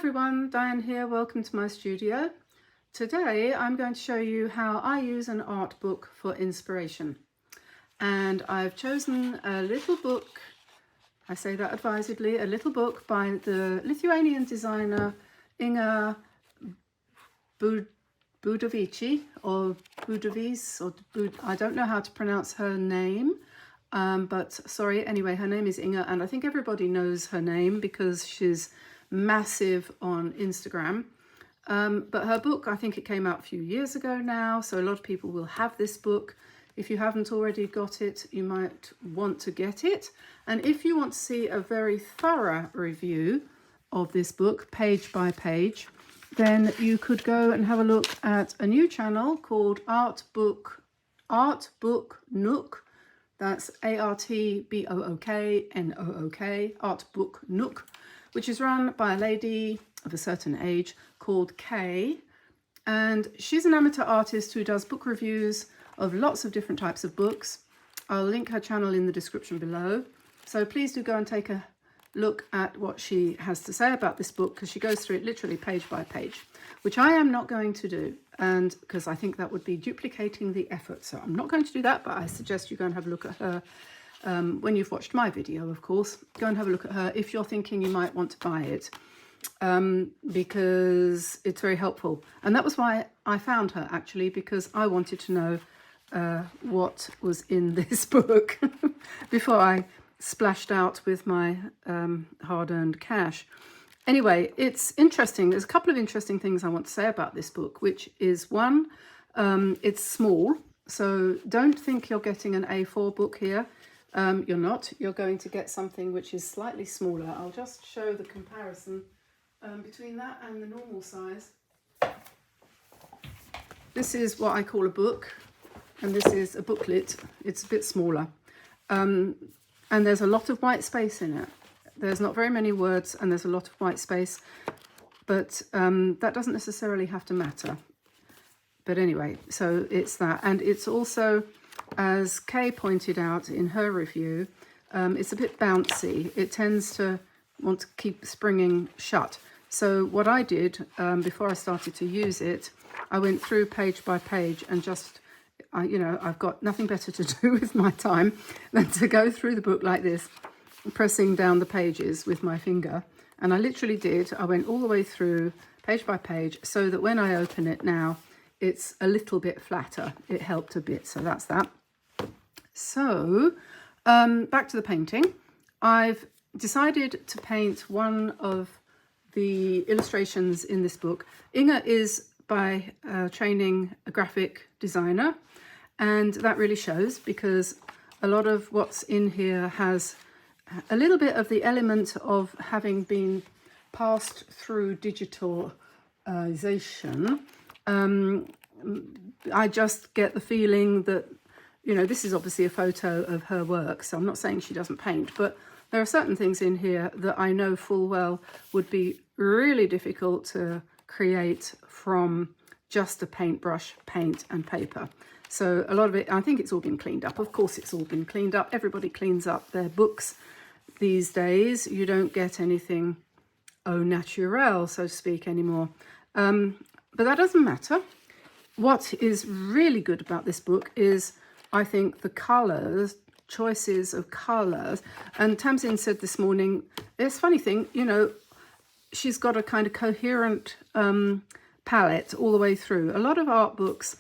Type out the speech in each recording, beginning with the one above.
everyone, Diane here, welcome to my studio. Today I'm going to show you how I use an art book for inspiration. And I've chosen a little book, I say that advisedly, a little book by the Lithuanian designer Inga Buividavice, or Buividavice, or I don't know how to pronounce her name, but sorry, anyway, her name is Inga, and I think everybody knows her name because she's massive on Instagram. But her book, I think it came out a few years ago now, so a lot of people will have this book. If you haven't already got it, you might want to get it. And if you want to see a very thorough review of this book, page by page, then you could go and have a look at a new channel called Art Book Nook. That's ARTBOOKNOOK, Art Book Nook, which is run by a lady of a certain age called Kay. And she's an amateur artist who does book reviews of lots of different types of books. I'll link her channel in the description below. So please do go and take a look at what she has to say about this book, because she goes through it literally page by page, which I am not going to do, and because I think that would be duplicating the effort. So I'm not going to do that, but I suggest you go and have a look at her when you've watched my video, of course. Go and have a look at her if you're thinking you might want to buy it, because it's very helpful. And that was why I found her, actually, because I wanted to know what was in this book before I splashed out with my hard-earned cash. Anyway, it's interesting. There's a couple of interesting things I want to say about this book, which is one, it's small. So don't think you're getting an A4 book here. You're not. You're going to get something which is slightly smaller. I'll just show the comparison between that and the normal size. This is what I call a book, and this is a booklet. It's a bit smaller. And there's a lot of white space in it. There's not very many words and there's a lot of white space, but that doesn't necessarily have to matter. But anyway, so it's that. And it's also, as Kay pointed out in her review, it's a bit bouncy. It tends to want to keep springing shut. So what I did before I started to use it, I went through page by page and just, I've got nothing better to do with my time than to go through the book like this, pressing down the pages with my finger. And I literally did. I went all the way through page by page so that when I open it now, it's a little bit flatter. It helped a bit, so that's that. So back to the painting. I've decided to paint one of the illustrations in this book. Inga is by training a graphic designer, and that really shows because a lot of what's in here has a little bit of the element of having been passed through digitalization. I just get the feeling that, this is obviously a photo of her work, so I'm not saying she doesn't paint, but there are certain things in here that I know full well would be really difficult to create from just a paintbrush, paint and paper. So a lot of it, I think it's all been cleaned up. Of course it's all been cleaned up. Everybody cleans up their books these days. You don't get anything au naturel, so to speak, anymore. But that doesn't matter. What is really good about this book is, I think, the colours, choices of colours. And Tamsin said this morning, it's a funny thing, she's got a kind of coherent palette all the way through. A lot of art books,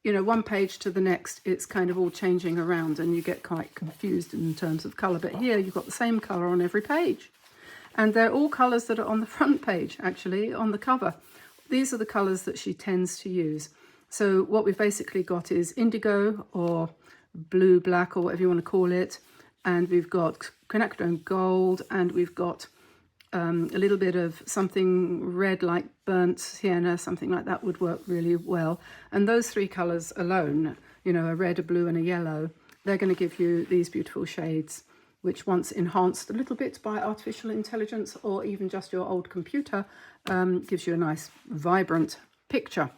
one page to the next, it's kind of all changing around and you get quite confused in terms of colour. But here you've got the same colour on every page. And they're all colours that are on the front page, actually, on the cover. These are the colours that she tends to use. So what we've basically got is indigo or blue, black, or whatever you want to call it. And we've got quinacridone gold, and we've got a little bit of something red like burnt sienna, something like that would work really well. And those three colours alone, a red, a blue and a yellow, they're going to give you these beautiful shades, which once enhanced a little bit by artificial intelligence or even just your old computer, gives you a nice vibrant picture.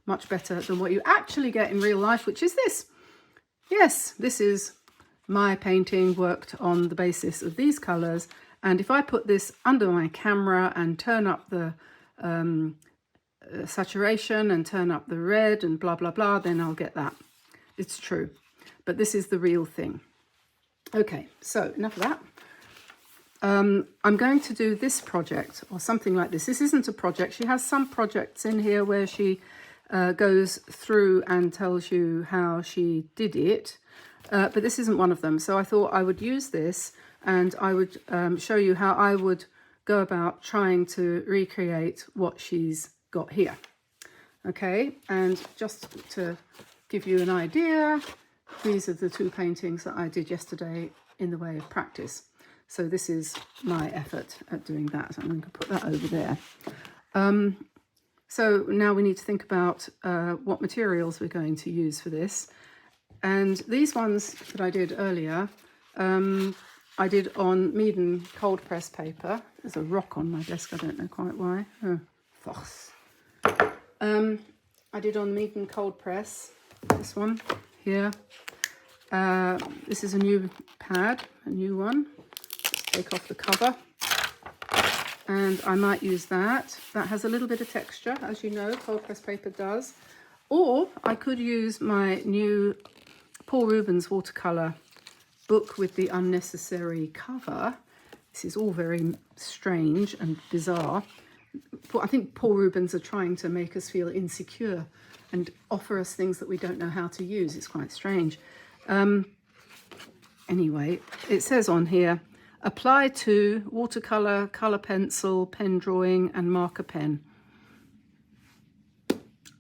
Much better than what you actually get in real life, which is this. Yes, this is my painting worked on the basis of these colours, And if I put this under my camera and turn up the saturation and turn up the red and blah, blah, blah, then I'll get that. It's true. But this is the real thing. Okay, so enough of that. I'm going to do this project or something like this. This isn't a project. She has some projects in here where she goes through and tells you how she did it. But this isn't one of them. So I thought I would use this and I would show you how I would go about trying to recreate what she's got here. Okay, and just to give you an idea, these are the two paintings that I did yesterday in the way of practice. So this is my effort at doing that. I'm going to put that over there. So now we need to think about what materials we're going to use for this. And these ones that I did earlier, I did on Meaden cold press paper. There's a rock on my desk, I don't know quite why. Oh, force. I did on Meaden cold press, this one here. This is a new pad, a new one. Let's take off the cover. And I might use that. That has a little bit of texture, as you know, cold press paper does. Or I could use my new Paul Rubens watercolor book with the unnecessary cover. This is all very strange and bizarre. I think Paul Rubens are trying to make us feel insecure and offer us things that we don't know how to use. It's quite strange. Anyway, it says on here, apply to watercolor, color pencil, pen drawing and marker pen.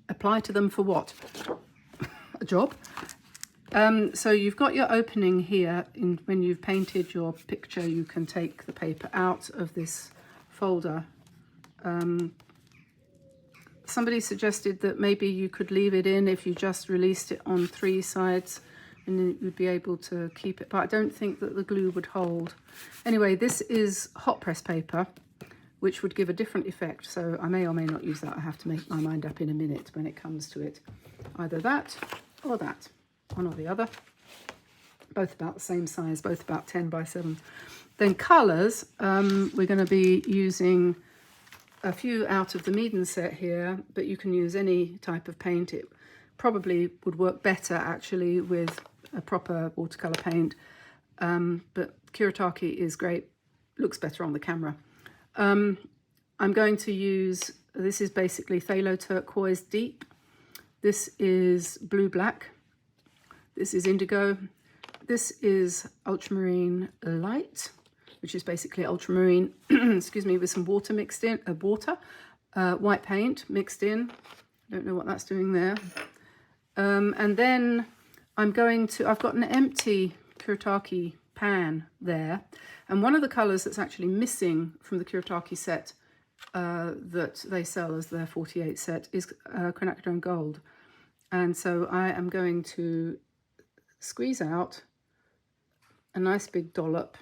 Apply to them for what? A job? So you've got your opening here. When you've painted your picture, you can take the paper out of this folder. Somebody suggested that maybe you could leave it in if you just released it on 3 sides and you'd be able to keep it, but I don't think that the glue would hold. Anyway, this is hot press paper, which would give a different effect, so I may or may not use that. I have to make my mind up in a minute when it comes to it. Either that or that, one or the other. Both about the same size, both about 10 by 7. Then colours, we're going to be using a few out of the Meaden set here, but you can use any type of paint. It probably would work better actually with a proper watercolour paint, but Kuretake is great, looks better on the camera. I'm going to use, this is basically phthalo turquoise deep, this is blue black, this is indigo, this is ultramarine light, which is basically ultramarine, excuse me, with some water mixed in, white paint mixed in. I don't know what that's doing there. And then I've got an empty Kuretake pan there. And one of the colours that's actually missing from the Kuretake set that they sell as their 48 set is quinacridone gold. And so I am going to squeeze out a nice big dollop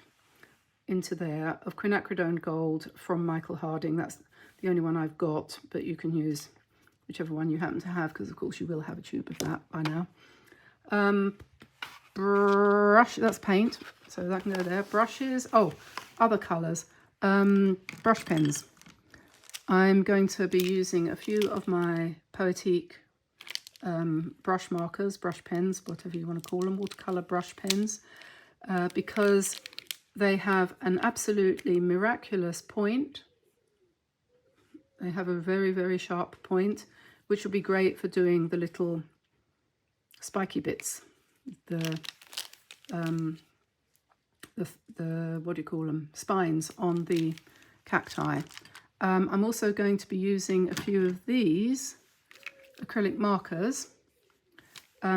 into there of quinacridone gold from Michael Harding. That's the only one I've got, but you can use whichever one you happen to have, because of course you will have a tube of that by now. Brush, that's paint, so that can go there. Brushes, oh, other colours. Brush pens. I'm going to be using a few of my Poetique brush markers, brush pens, whatever you want to call them, watercolour brush pens, because they have an absolutely miraculous point. They have a very, very sharp point, which will be great for doing the little spiky bits, the what do you call them, spines on the cacti. I'm also going to be using a few of these acrylic markers.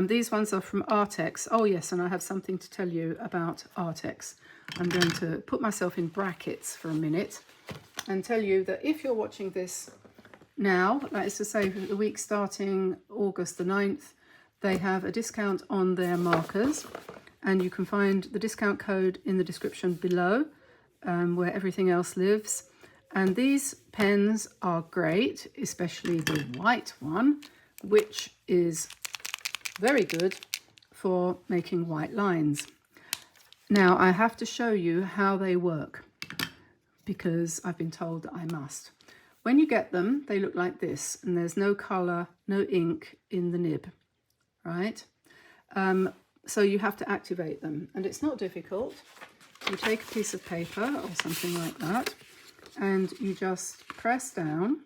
These ones are from Artex. Oh yes, and I have something to tell you about Artex. I'm going to put myself in brackets for a minute and tell you that if you're watching this now, that is to say the week starting August the 9th, they have a discount on their markers, and you can find the discount code in the description below, where everything else lives. And these pens are great, especially the white one, which is very good for making white lines. Now I have to show you how they work. because I've been told that I must. When you get them, they look like this, and there's no colour, no ink in the nib, right? So you have to activate them, and it's not difficult. You take a piece of paper or something like that, and you just press down,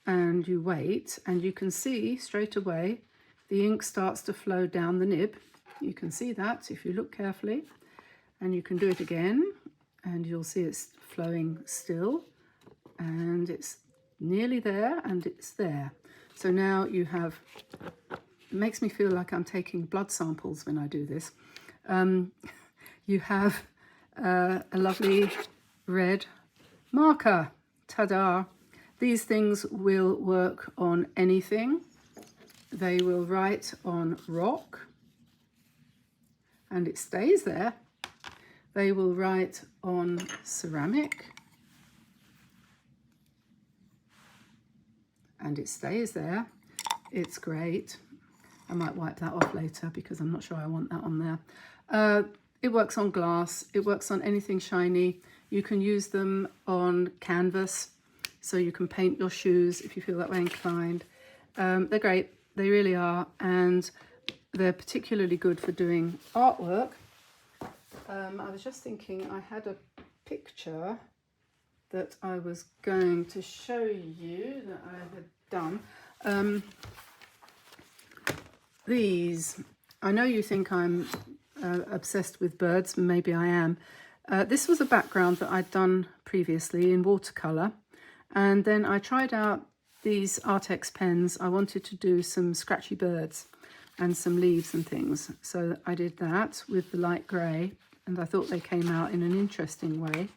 and you wait, and you can see straight away the ink starts to flow down the nib. You can see that if you look carefully, and you can do it again, and you'll see it's flowing still, and it's nearly there, and it's there. So now you have, it makes me feel like I'm taking blood samples when I do this. You have a lovely red marker. Ta-da! These things will work on anything. They will write on rock, and it stays there. They will write on ceramic, and it stays there. It's great. I might wipe that off later because I'm not sure I want that on there. It works on glass. It works on anything shiny. You can use them on canvas, so you can paint your shoes if you feel that way inclined. They're great. They really are, and they're particularly good for doing artwork. I was just thinking I had a picture that I was going to show you that I had done. These, I know you think I'm obsessed with birds, maybe I am. This was a background that I'd done previously in watercolor, and then I tried out these Artex pens. I wanted to do some scratchy birds and some leaves and things, so I did that with the light grey, and I thought they came out in an interesting way.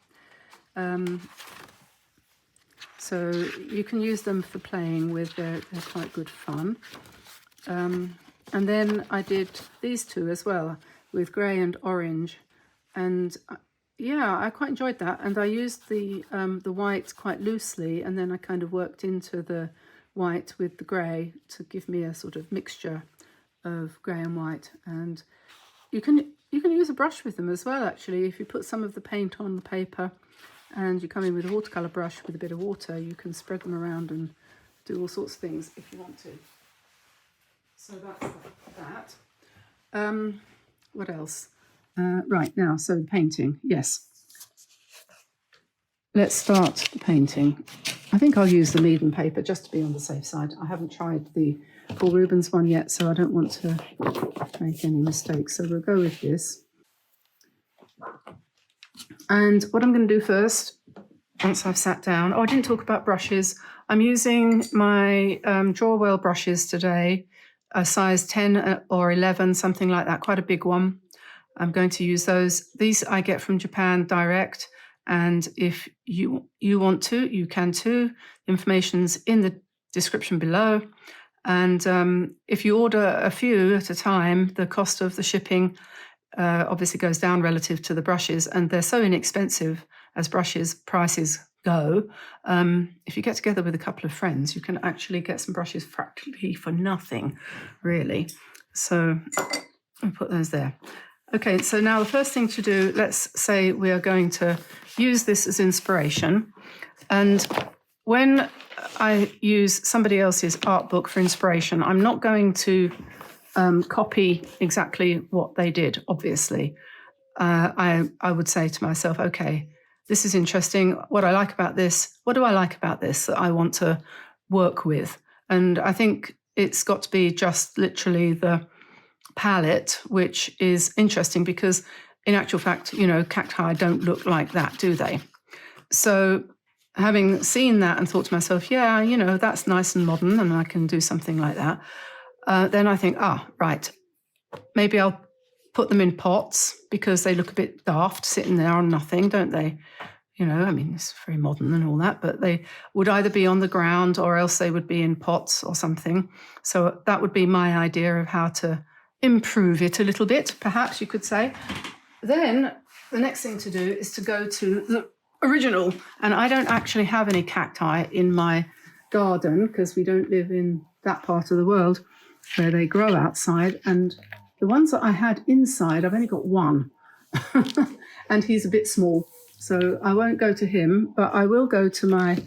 So you can use them for playing with, they're quite good fun. And then I did these two as well with grey and orange, and yeah, I quite enjoyed that. And I used the white quite loosely, and then I kind of worked into the white with the grey to give me a sort of mixture of grey and white. And you can use a brush with them as well, actually. If you put some of the paint on the paper and you come in with a watercolour brush with a bit of water, you can spread them around and do all sorts of things if you want to. So that's that. What else? Right, now, so the painting, yes. Let's start the painting. I think I'll use the Meaden paper just to be on the safe side. I haven't tried the Paul Rubens one yet, so I don't want to make any mistakes. So we'll go with this. And what I'm going to do first, once I've sat down, I didn't talk about brushes. I'm using my Drawell brushes today, a size 10 or 11, something like that, quite a big one. I'm going to use those. These I get from Japan direct, and if you want to, you can too. Information's in the description below. And if you order a few at a time, the cost of the shipping obviously goes down relative to the brushes, and they're so inexpensive as brushes prices go. If you get together with a couple of friends, you can actually get some brushes practically for nothing, really. So I'll put those there. Okay, so now the first thing to do, let's say we are going to use this as inspiration. And when I use somebody else's art book for inspiration, I'm not going to copy exactly what they did, obviously. I would say to myself, okay, this is interesting. What I like about this, what do I like about this that I want to work with? And I think it's got to be just literally the palette, which is interesting because in actual fact, you know, cacti don't look like that, do they? So having seen that and thought to myself, yeah, you know, that's nice and modern and I can do something like that. Then I think, right, maybe I'll put them in pots because they look a bit daft sitting there on nothing, don't they? You know, I mean, it's very modern and all that, but they would either be on the ground or else they would be in pots or something. So that would be my idea of how to improve it a little bit, perhaps you could say. Then the next thing to do is to go to the original. And I don't actually have any cacti in my garden because we don't live in that part of the world where they grow outside. And the ones that I had inside, I've only got one. And he's a bit small. So I won't go to him, but I will go to my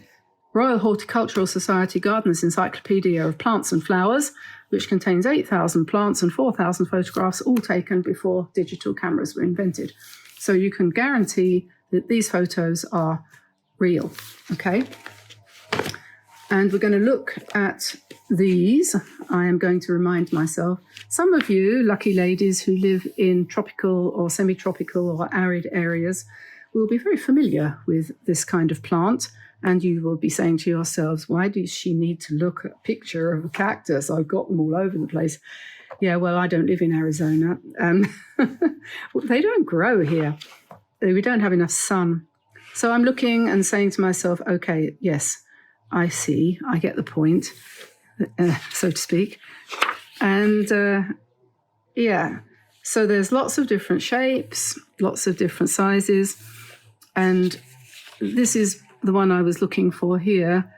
Royal Horticultural Society Gardener's Encyclopedia of Plants and Flowers, which contains 8,000 plants and 4,000 photographs, all taken before digital cameras were invented. So you can guarantee that these photos are real, okay? And we're going to look at these. I am going to remind myself, some of you lucky ladies who live in tropical or semi-tropical or arid areas will be very familiar with this kind of plant, and you will be saying to yourselves, why does she need to look at a picture of a cactus? I've got them all over the place. Yeah, well, I don't live in Arizona. They don't grow here. We don't have enough sun. So I'm looking and saying to myself, okay, yes, I see, I get the point, so to speak. And yeah, so there's lots of different shapes, lots of different sizes. And this is the one I was looking for here,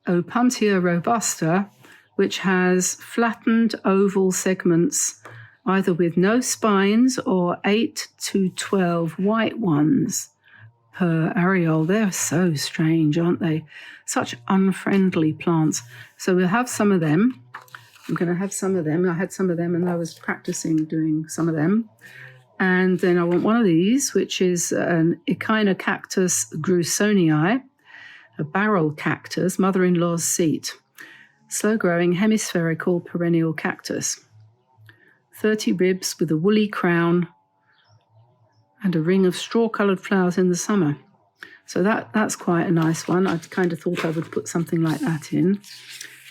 Opuntia robusta, which has flattened oval segments, either with no spines or 8 to 12 white ones per areole. They're so strange, aren't they? Such unfriendly plants. So we'll have some of them. I'm going to have some of them. I had some of them and I was practicing doing some of them. And then I want one of these, which is an Echinocactus grusonii, a barrel cactus, mother-in-law's seat, slow-growing hemispherical perennial cactus, 30 ribs with a woolly crown and a ring of straw-coloured flowers in the summer. So that's quite a nice one. I kind of thought I would put something like that in.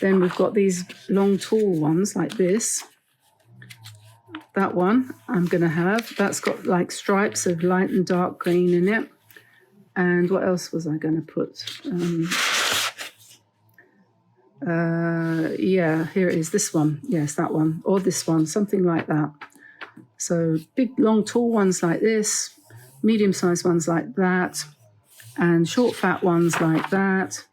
Then we've got these long, tall ones like this. That one I'm going to have. That's got like stripes of light and dark green in it. And what else was I going to put? Yeah, here it is, this one. Yes, that one. Or this one, something like that. So big, long, tall ones like this, medium-sized ones like that, and short, fat ones like that,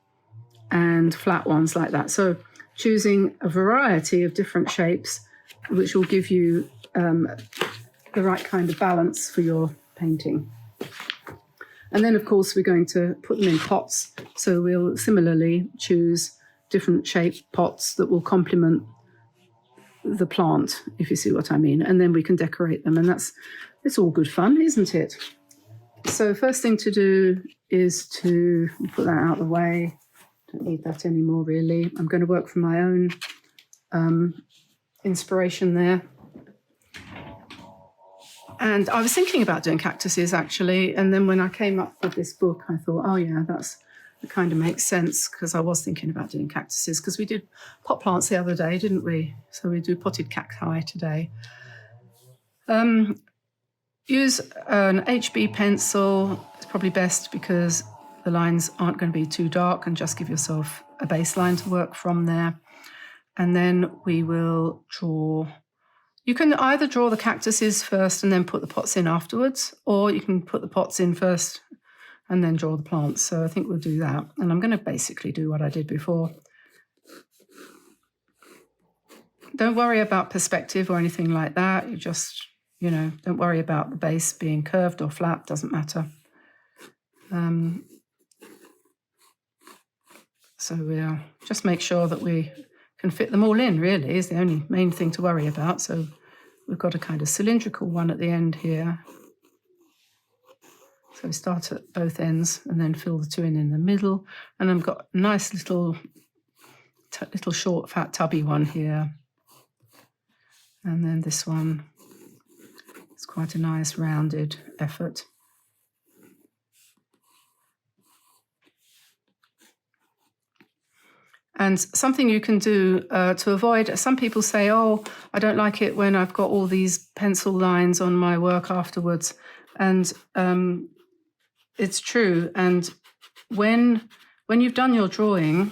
and flat ones like that. So choosing a variety of different shapes, which will give you the right kind of balance for your painting. And then, of course, we're going to put them in pots. So we'll similarly choose different shaped pots that will complement the plant, if you see what I mean. And then we can decorate them. And it's all good fun, isn't it? So first thing to do is to put that out of the way. Don't need that anymore, really. I'm going to work from my own inspiration there. And I was thinking about doing cactuses, actually. And then when I came up with this book, I thought, oh, yeah, that kind of makes sense, because I was thinking about doing cactuses, because we did pot plants the other day, didn't we? So we do potted cacti today. Use an HB pencil. It's probably best because the lines aren't going to be too dark, and just give yourself a baseline to work from there. And then we will draw. You can either draw the cactuses first and then put the pots in afterwards, or you can put the pots in first and then draw the plants. So I think we'll do that. And I'm going to basically do what I did before. Don't worry about perspective or anything like that. You just, don't worry about the base being curved or flat, doesn't matter. So we'll just make sure that we can fit them all in, really, is the only main thing to worry about. So we've got a kind of cylindrical one at the end here. So we start at both ends and then fill the two in the middle. And I've got a nice little short, fat, tubby one here. And then this one, it's quite a nice rounded effort. And something you can do to avoid, some people say, oh, I don't like it when I've got all these pencil lines on my work afterwards. And it's true. And when you've done your drawing,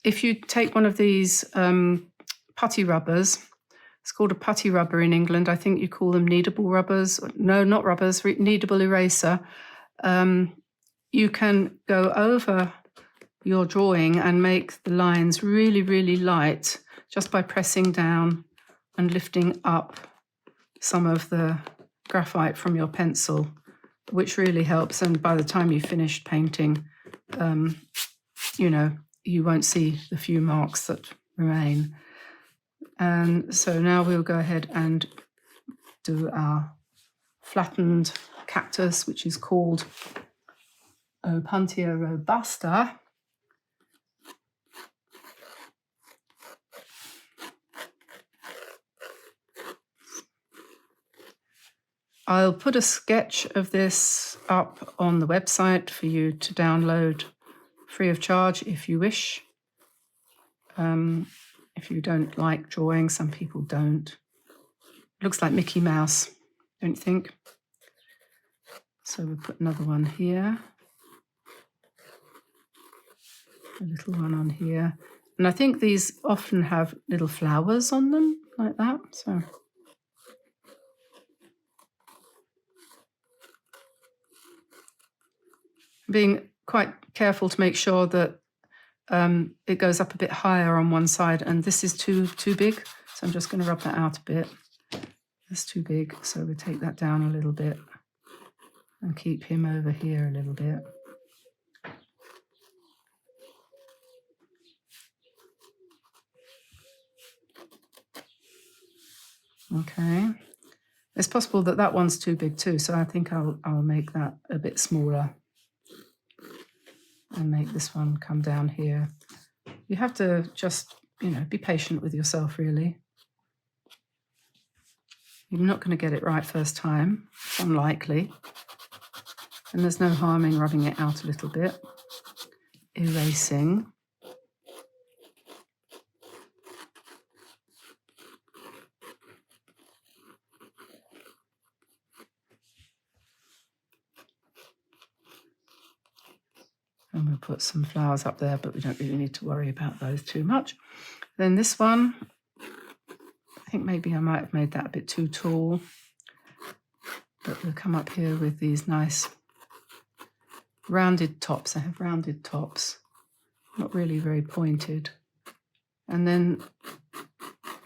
if you take one of these putty rubbers, it's called a putty rubber in England. I think you call them kneadable rubbers. No, not rubbers, kneadable eraser. You can go over your drawing and make the lines really, really light just by pressing down and lifting up some of the graphite from your pencil which really helps. And by the time you've finished painting, you know, you won't see the few marks that remain. And so now we'll go ahead and do our flattened cactus, which is called Opuntia robusta. I'll put a sketch of this up on the website for you to download free of charge if you wish. If you don't like drawing, some people don't. It looks like Mickey Mouse, don't you think? So we'll put another one here. A little one on here. And I think these often have little flowers on them, like that. So being quite careful to make sure that it goes up a bit higher on one side, and this is too big, so I'm just going to rub that out a bit. That's too big, so we'll take that down a little bit and keep him over here a little bit. Okay, it's possible that that one's too big too, so I think I'll make that a bit smaller and make this one come down here. You have to just, you know, be patient with yourself, really. You're not going to get it right first time. It's unlikely. And there's no harm in rubbing it out a little bit. Erasing. And we'll put some flowers up there, but we don't really need to worry about those too much. Then this one, I think maybe I might have made that a bit too tall. But we'll come up here with these nice rounded tops. I have rounded tops, not really very pointed. And then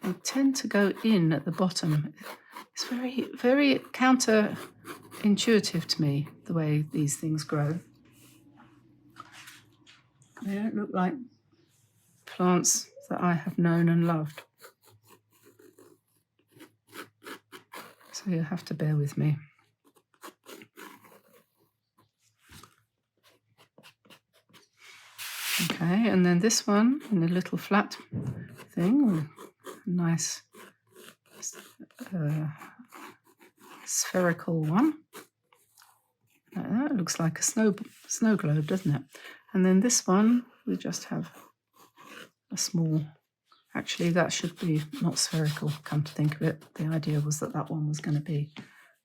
they tend to go in at the bottom. It's very, very counterintuitive to me, the way these things grow. They don't look like plants that I have known and loved. So you'll have to bear with me. Okay, and then this one in a little flat thing, a nice spherical one. Like that. It looks like a snow globe, doesn't it? And then this one, we just have a small, actually that should be not spherical, come to think of it. The idea was that that one was going to be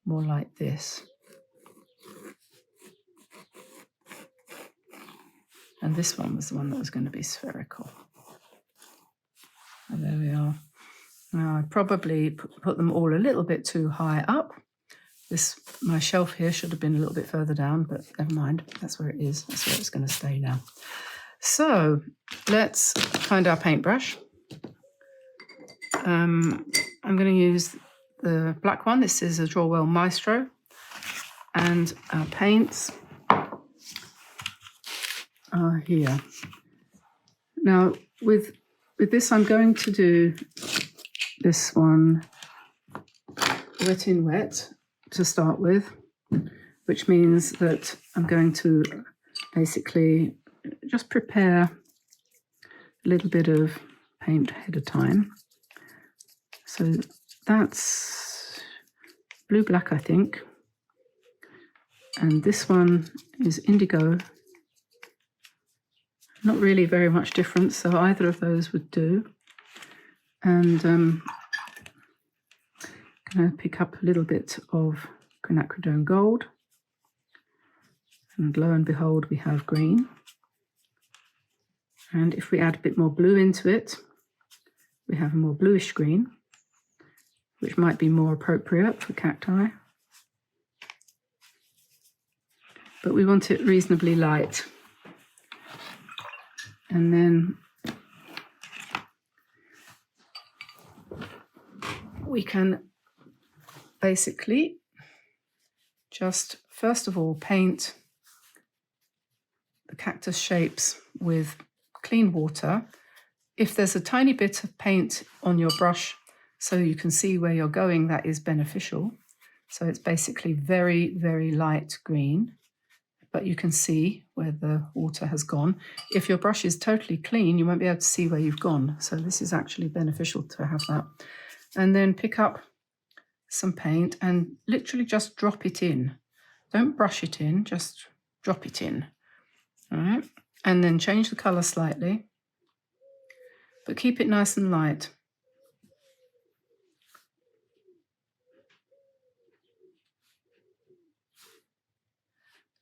more like this. And this one was the one that was going to be spherical. And there we are. Now I probably put them all a little bit too high up. My shelf here should have been a little bit further down, but never mind. That's where it is. That's where it's going to stay now. So let's find our paintbrush. I'm going to use the black one. This is a Drawell Maestro. And our paints are here. Now with this, I'm going to do this one wet in wet to start with, which means that I'm going to basically just prepare a little bit of paint ahead of time. So that's blue-black, I think. And this one is indigo. Not really very much difference, so either of those would do. And I'm going to pick up a little bit of quinacridone gold. And lo and behold, we have green. And if we add a bit more blue into it, we have a more bluish green, which might be more appropriate for cacti. But we want it reasonably light. And then we can basically just first of all paint the cactus shapes with clean water. If there's a tiny bit of paint on your brush so you can see where you're going, that is beneficial. So it's basically very, very light green, but you can see where the water has gone. If your brush is totally clean, you won't be able to see where you've gone. So this is actually beneficial to have that. And then pick up some paint and literally just drop it in. Don't brush it in, just drop it in. All right. And then change the color slightly, but keep it nice and light.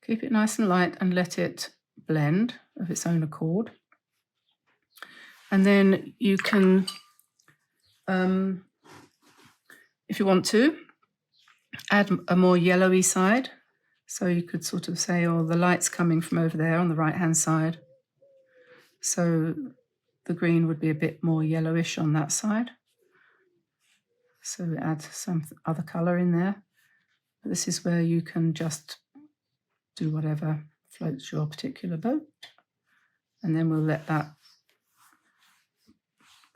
Keep it nice and light and let it blend of its own accord. And then you can, if you want to, add a more yellowy side. So you could sort of say, oh, the light's coming from over there on the right-hand side. So the green would be a bit more yellowish on that side. So add some other color in there. This is where you can just do whatever floats your particular boat. And then we'll let that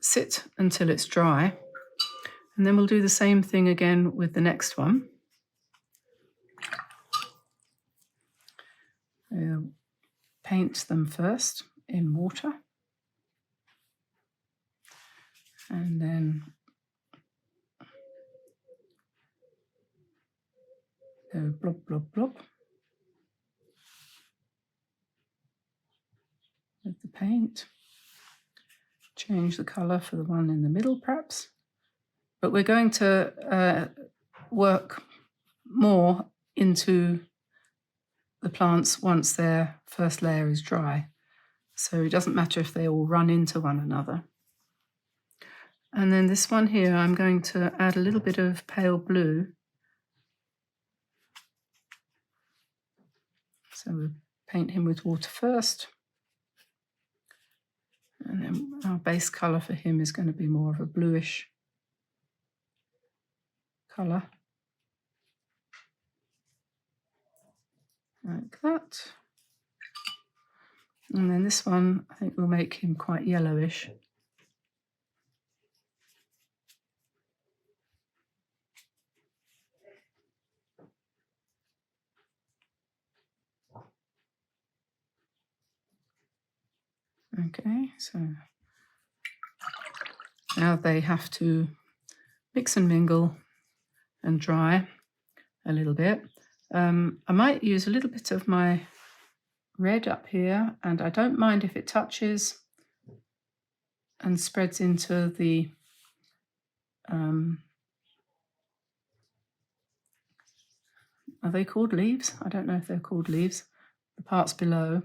sit until it's dry. And then we'll do the same thing again with the next one. Paint them first in water. And then go blob, blob, blob with the paint. Change the color for the one in the middle perhaps. But we're going to work more into the plants once their first layer is dry. So it doesn't matter if they all run into one another. And then this one here, I'm going to add a little bit of pale blue. So we'll paint him with water first. And then our base color for him is going to be more of a bluish color. Like that. And then this one, I think we'll make him quite yellowish. Okay, so now they have to mix and mingle and dry a little bit. I might use a little bit of my red up here, and I don't mind if it touches and spreads into the are they called leaves? I don't know if they're called leaves, the parts below,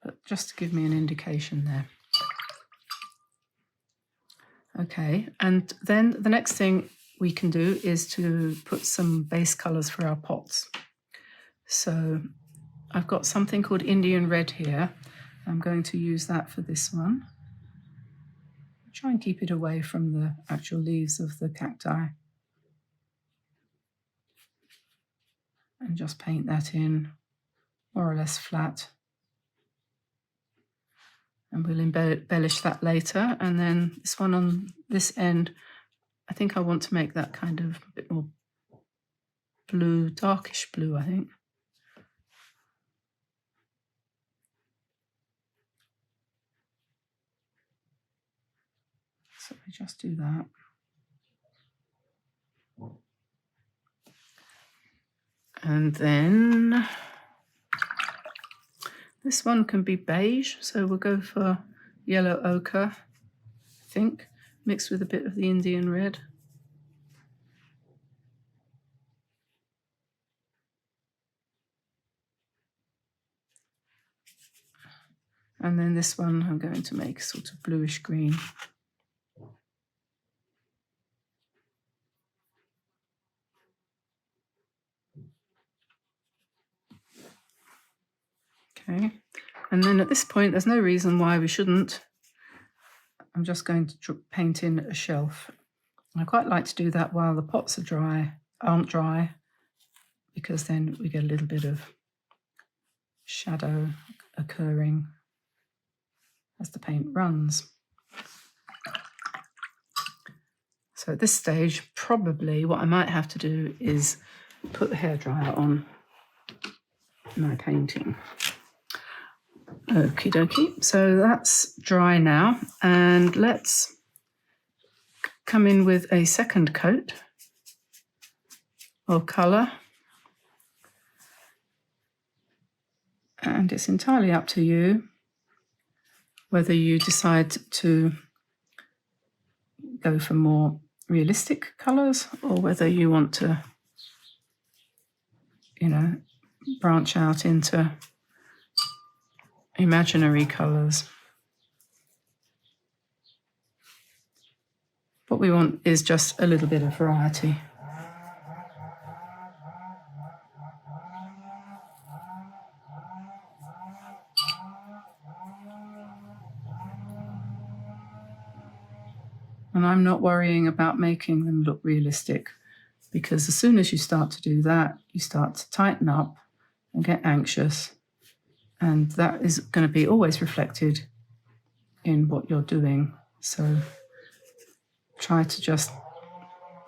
but just to give me an indication there. Okay, and then the next thing we can do is to put some base colors for our pots. So I've got something called Indian red here. I'm going to use that for this one. Try and keep it away from the actual leaves of the cacti. And just paint that in more or less flat. And we'll embellish that later. And then this one on this end, I think I want to make that kind of a bit more blue, darkish blue, I think. So we just do that. And then this one can be beige, so we'll go for yellow ochre, I think, mixed with a bit of the Indian red. And then this one I'm going to make sort of bluish green. Okay, and then at this point there's no reason why we shouldn't. I'm just going to paint in a shelf. I quite like to do that while the pots aren't dry, because then we get a little bit of shadow occurring as the paint runs. So at this stage, probably what I might have to do is put the hairdryer on my painting. Okie dokie, so that's dry now, and let's come in with a second coat of colour. And it's entirely up to you whether you decide to go for more realistic colours or whether you want to, you know, branch out into imaginary colours. What we want is just a little bit of variety. And I'm not worrying about making them look realistic, because as soon as you start to do that, you start to tighten up and get anxious. And that is going to be always reflected in what you're doing. So try to just,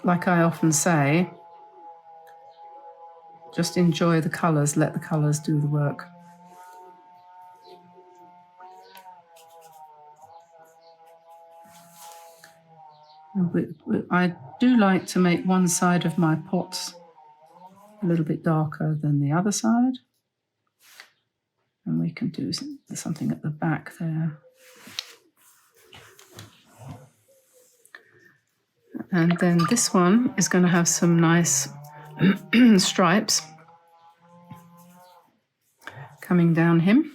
like I often say, just enjoy the colours, let the colours do the work. I do like to make one side of my pots a little bit darker than the other side. And we can do something at the back there. And then this one is going to have some nice stripes coming down him.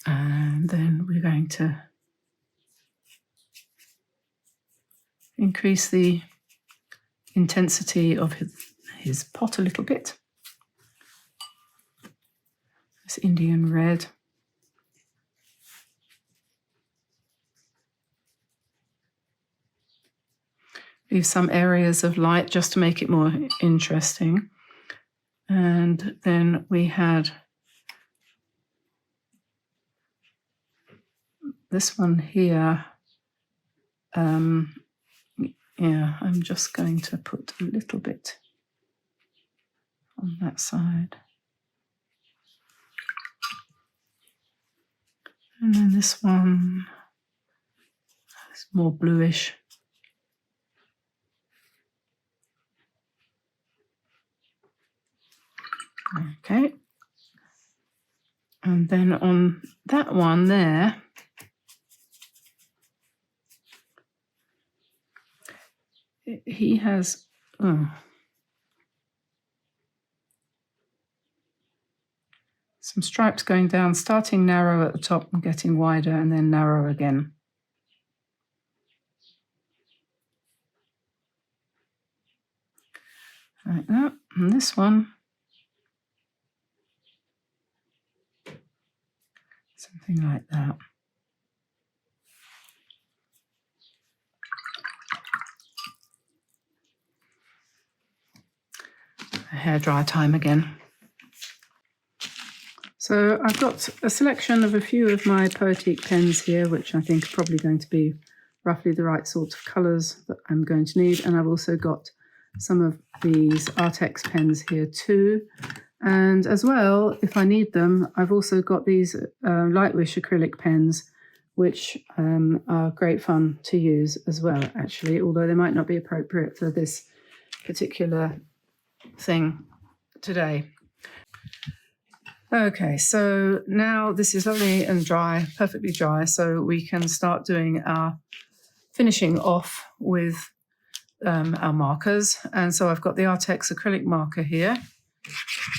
And then we're going to increase the intensity of his pot a little bit. This Indian red. Leave some areas of light just to make it more interesting. And then we had this one here. Yeah, I'm just going to put a little bit on that side. And then this one is more bluish. Okay. And then on that one there, he has some stripes going down, starting narrow at the top and getting wider and then narrow again. Like that. And this one, something like that. Hairdryer time again. So I've got a selection of a few of my Poetique pens here, which I think are probably going to be roughly the right sort of colours that I'm going to need. And I've also got some of these Artex pens here too. And as well, if I need them, I've also got these Lightwish acrylic pens, which are great fun to use as well, actually, although they might not be appropriate for this particular thing today. Okay, so now this is lovely and dry, perfectly dry, so we can start doing our finishing off with our markers. And so I've got the Artex acrylic marker here,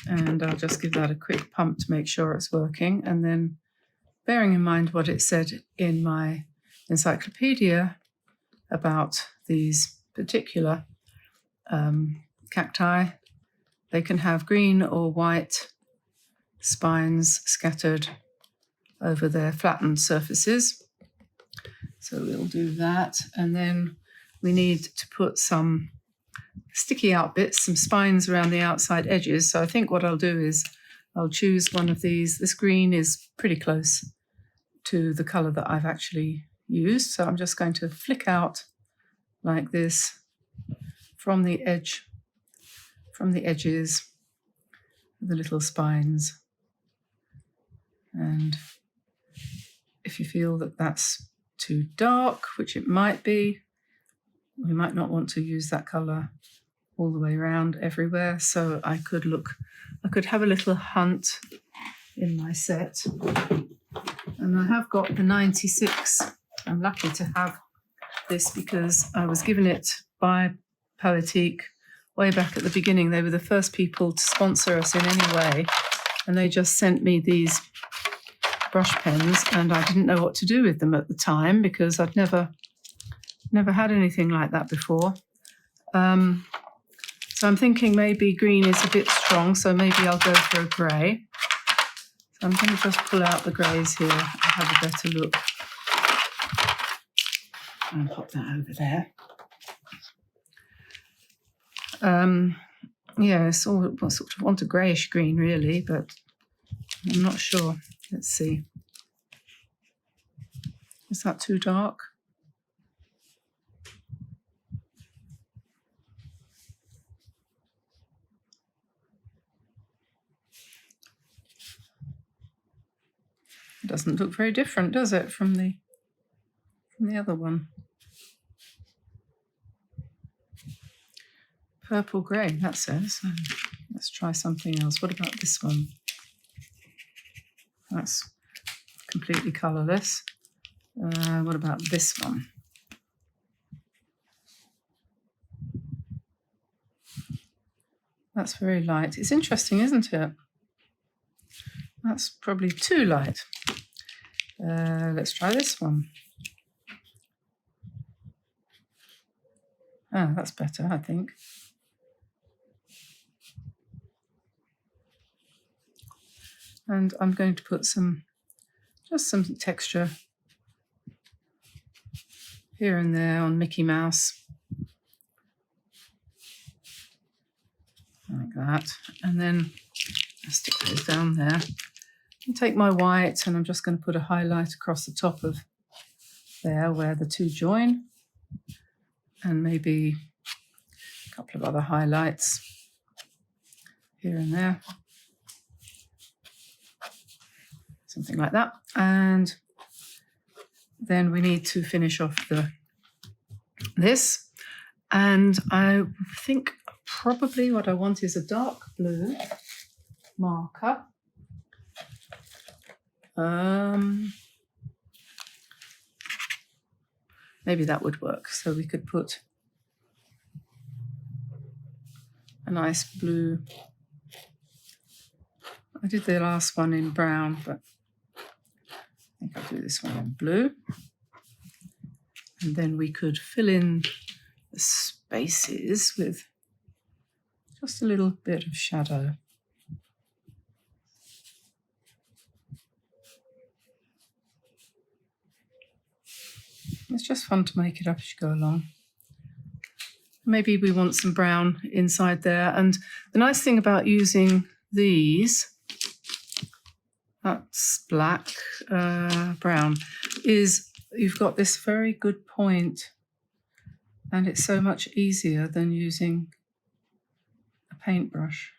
And I'll just give that a quick pump to make sure it's working. And then, bearing in mind what it said in my encyclopedia about these particular cacti, they can have green or white spines scattered over their flattened surfaces. So we'll do that. And then we need to put some sticky out bits, some spines around the outside edges. So I think what I'll do is I'll choose one of these. This green is pretty close to the colour that I've actually used. So I'm just going to flick out like this from the edges, the little spines. And if you feel that that's too dark, which it might be, we might not want to use that colour all the way around everywhere. So I could have a little hunt in my set. And I have got the 96. I'm lucky to have this because I was given it by Politique way back at the beginning. They were the first people to sponsor us in any way. And they just sent me these brush pens, and I didn't know what to do with them at the time because I'd never had anything like that before. So I'm thinking maybe green is a bit strong, so maybe I'll go for a grey. So I'm going to just pull out the greys here and have a better look. And pop that over there. Yeah, I sort of want a greyish green really, but I'm not sure. Let's see. Is that too dark? It doesn't look very different, does it, from the other one? Purple grey, that says. Let's try something else. What about this one? That's completely colourless. What about this one? That's very light. It's interesting, isn't it? That's probably too light. Let's try this one. Ah, that's better, I think. And I'm going to put just some texture here and there on Mickey Mouse. Like that. And then I'll stick those down there. And take my white, and I'm just going to put a highlight across the top of there where the two join. And maybe a couple of other highlights here and there. Something like that. And then we need to finish off this. And I think probably what I want is a dark blue marker. Maybe that would work. So we could put a nice blue. I did the last one in brown, but I think I'll do this one in blue. And then we could fill in the spaces with just a little bit of shadow. It's just fun to make it up as you go along. Maybe we want some brown inside there. And the nice thing about using these, that's black, brown, is you've got this very good point, and it's so much easier than using a paintbrush.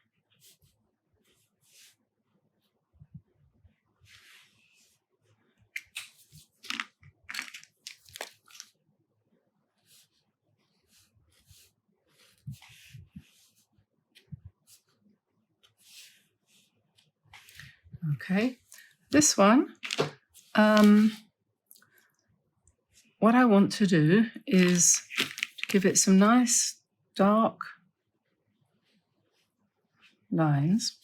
Okay, this one, what I want to do is to give it some nice dark lines.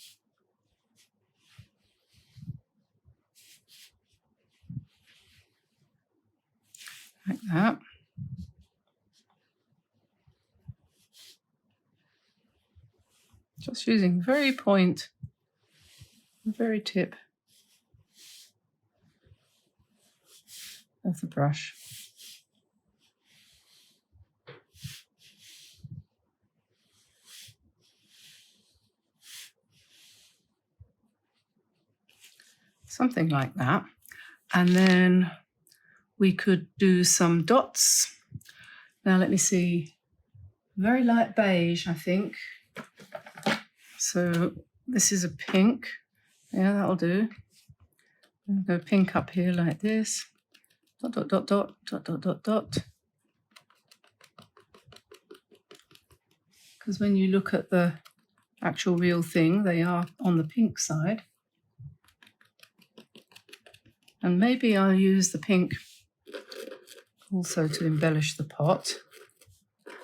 Like that. Just using the very point, the very tip of the brush. Something like that. And then we could do some dots. Now let me see, very light beige, I think. So this is a pink. Yeah, that'll do. I'll go pink up here like this. Dot, dot, dot, dot, dot, dot, dot, dot. Because when you look at the actual real thing, they are on the pink side. And maybe I'll use the pink also to embellish the pot.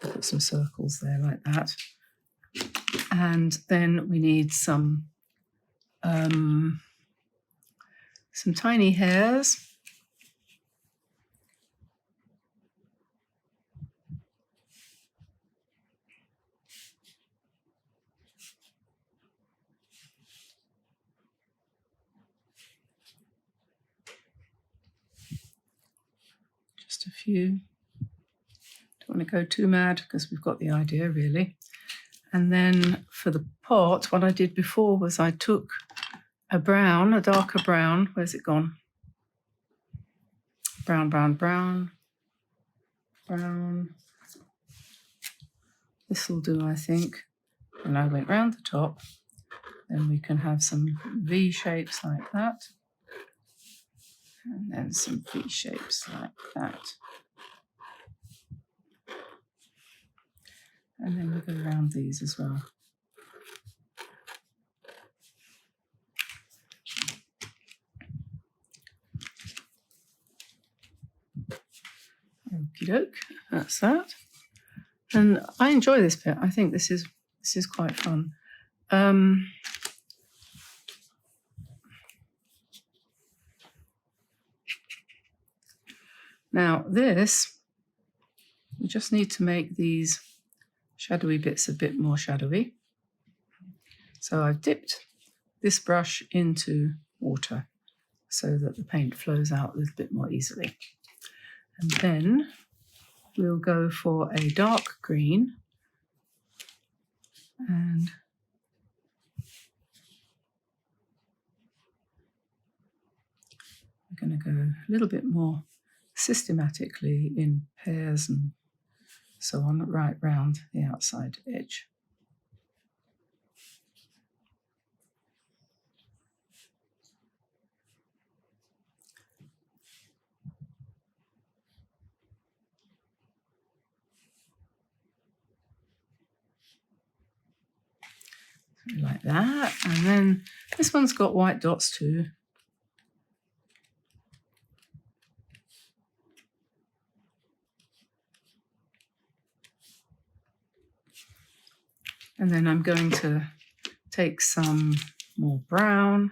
Put some circles there like that. And then we need some tiny hairs. Just a few. Don't want to go too mad because we've got the idea really. And then for the pot, what I did before was I took a brown, a darker brown. Where's it gone? Brown, brown, brown, brown. This will do, I think. And I went round the top. Then we can have some V shapes like that. And then some V shapes like that. And then we'll go around these as well. Okie doke, that's that. And I enjoy this bit. I think this is quite fun. Now this, we just need to make these shadowy bits a bit more shadowy. So I've dipped this brush into water so that the paint flows out a little bit more easily. And then we'll go for a dark green and we're going to go a little bit more systematically in pairs and so on, right round the outside edge. Like that, and then this one's got white dots too. And then I'm going to take some more brown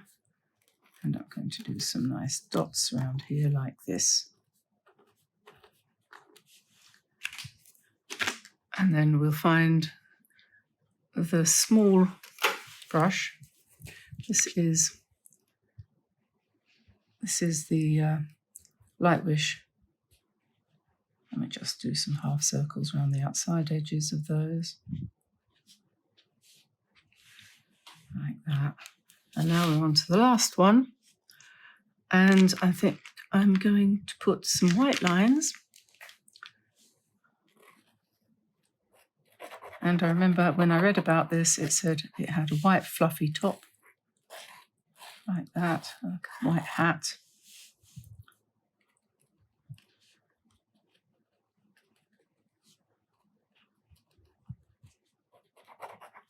and I'm going to do some nice dots around here like this. And then we'll find the small brush. This is the Light Wish. Let me just do some half circles around the outside edges of those. Like that. And now we're on to the last one. And I think I'm going to put some white lines. And I remember when I read about this, it said it had a white fluffy top. Like that, like a white hat.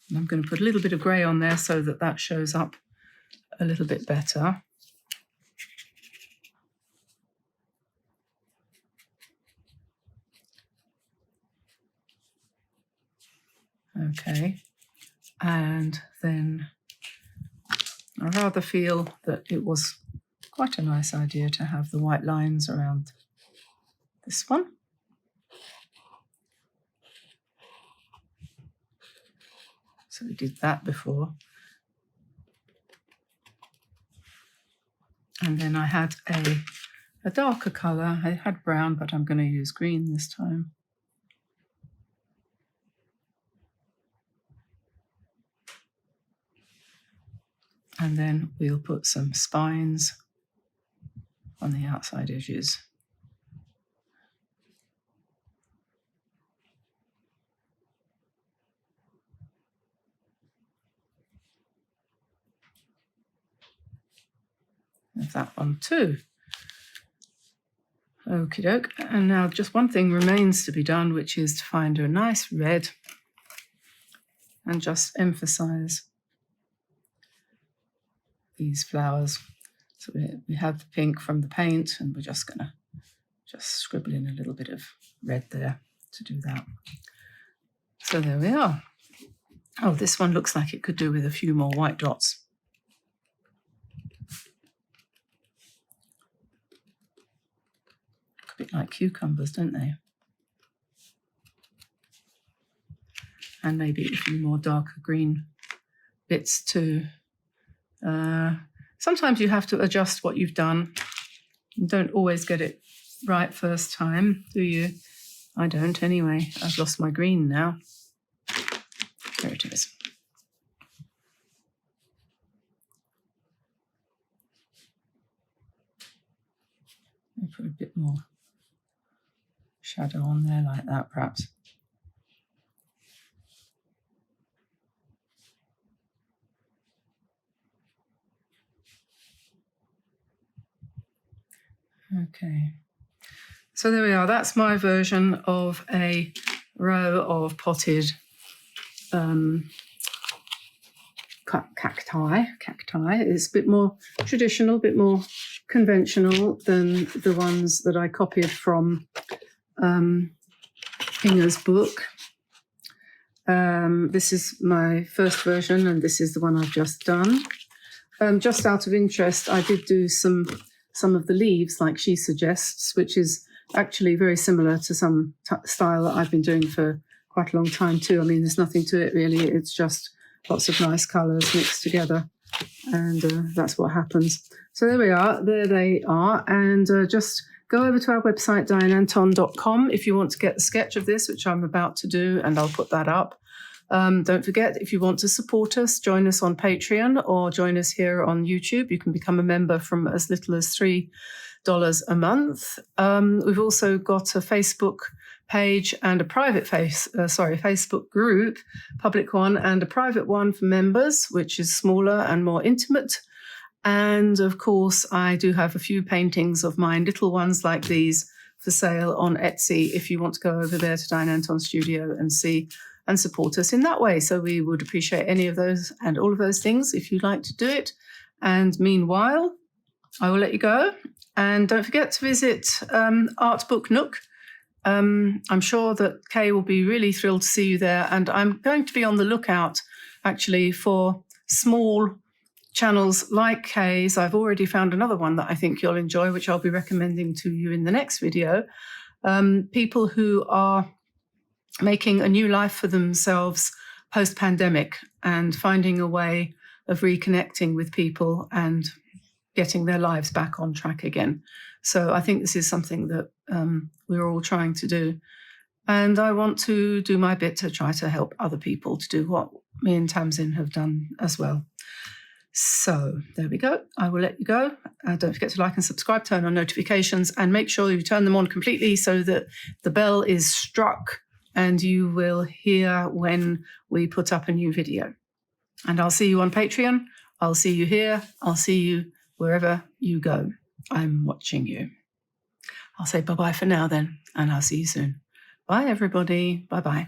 And I'm going to put a little bit of grey on there so that that shows up a little bit better. Okay, And then I rather feel that it was quite a nice idea to have the white lines around this one. So we did that before. And then I had a darker colour. I had brown, but I'm going to use green this time. And then we'll put some spines on the outside edges. Of that one too. Okie doke. And now just one thing remains to be done, which is to find a nice red and just emphasize these flowers. So we have the pink from the paint, and we're just going to just scribble in a little bit of red there to do that. So there we are. Oh, this one looks like it could do with a few more white dots. A bit like cucumbers, don't they? And maybe a few more darker green bits too. Sometimes you have to adjust what you've done. You don't always get it right first time, do you? I don't anyway. I've lost my green now. There it is. I'll put a bit more shadow on there like that, perhaps. Okay, so there we are. That's my version of a row of potted cacti. It's a bit more traditional, a bit more conventional than the ones that I copied from Inga's book. This is my first version, and this is the one I've just done. Just out of interest, I did do some of the leaves like she suggests, which is actually very similar to some style that I've been doing for quite a long time too. I mean, there's nothing to it really. It's just lots of nice colours mixed together, and that's what happens. So there we are. There they are. And just go over to our website, dianeantone.com, if you want to get the sketch of this, which I'm about to do, and I'll put that up. Don't forget, if you want to support us, join us on Patreon or join us here on YouTube. You can become a member from as little as $3 a month. We've also got a Facebook page and a private Facebook group, public one, and a private one for members, which is smaller and more intimate. And of course, I do have a few paintings of mine, little ones like these, for sale on Etsy, if you want to go over there to Diane Antone Studio and see and support us in that way. So we would appreciate any of those and all of those things if you'd like to do it. And meanwhile, I will let you go. And don't forget to visit Art Book Nook. I'm sure that Kay will be really thrilled to see you there. And I'm going to be on the lookout, actually, for small channels like Kay's. I've already found another one that I think you'll enjoy, which I'll be recommending to you in the next video. People who are making a new life for themselves post-pandemic and finding a way of reconnecting with people and getting their lives back on track again. So I think this is something that we're all trying to do. And I want to do my bit to try to help other people to do what me and Tamsin have done as well. So there we go. I will let you go. Don't forget to like and subscribe, turn on notifications, and make sure you turn them on completely so that the bell is struck and you will hear when we put up a new video. And I'll see you on Patreon. I'll see you here. I'll see you wherever you go. I'm watching you. I'll say bye-bye for now then, and I'll see you soon. Bye, everybody. Bye-bye.